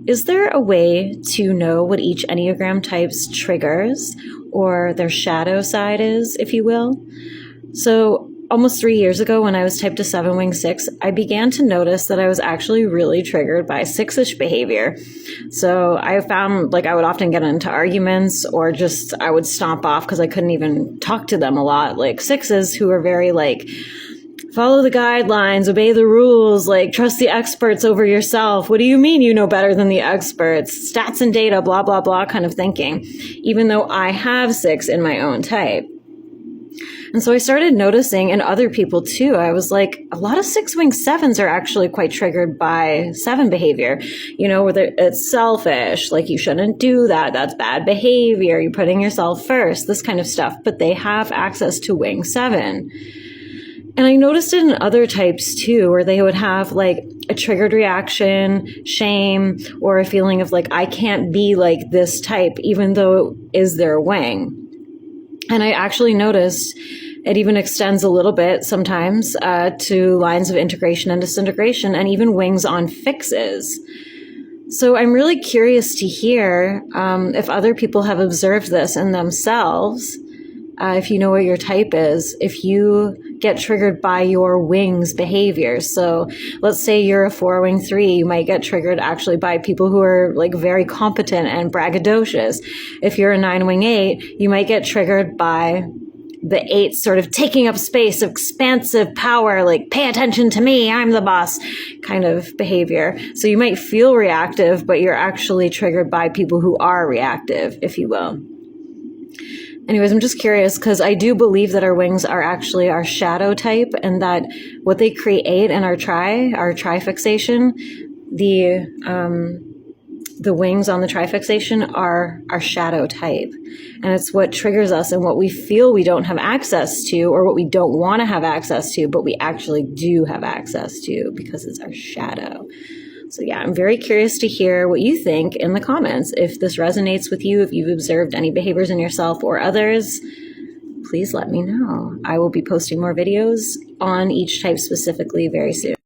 Is there a way to know what each enneagram type's triggers or their shadow side is, if you will? So almost 3 years ago, when I was typed a 7 wing 6, I began to notice that I was actually really triggered by 6-ish behavior. So I found I would often get into arguments, or just I would stomp off because I couldn't even talk to them a lot. Like 6s who are very follow the guidelines, obey the rules, trust the experts over yourself. What do you mean you know better than the experts? Stats and data, blah, blah, blah kind of thinking, even though I have 6 in my own type. And so I started noticing in other people too. I was like, a lot of 6-wing 7s are actually quite triggered by 7 behavior, whether it's selfish, you shouldn't do that. That's bad behavior. You're putting yourself first, this kind of stuff. But they have access to wing 7. And I noticed it in other types too, where they would have a triggered reaction, shame, or a feeling of I can't be like this type, even though it is their wing. And I actually noticed it even extends a little bit sometimes to lines of integration and disintegration, and even wings on fixes. So I'm really curious to hear if other people have observed this in themselves. If you know what your type is, if you get triggered by your wings behavior. So let's say you're a 4-wing 3, you might get triggered actually by people who are very competent and braggadocious. If you're a 9-wing 8, you might get triggered by the 8 sort of taking up space, expansive power, pay attention to me, I'm the boss kind of behavior. So you might feel reactive, but you're actually triggered by people who are reactive, if you will. Anyways, I'm just curious because I do believe that our wings are actually our shadow type, and that what they create in our tri-fixation, the wings on the tri-fixation are our shadow type. And it's what triggers us and what we feel we don't have access to, or what we don't want to have access to, but we actually do have access to because it's our shadow. So yeah, I'm very curious to hear what you think in the comments. If this resonates with you, if you've observed any behaviors in yourself or others, please let me know. I will be posting more videos on each type specifically very soon.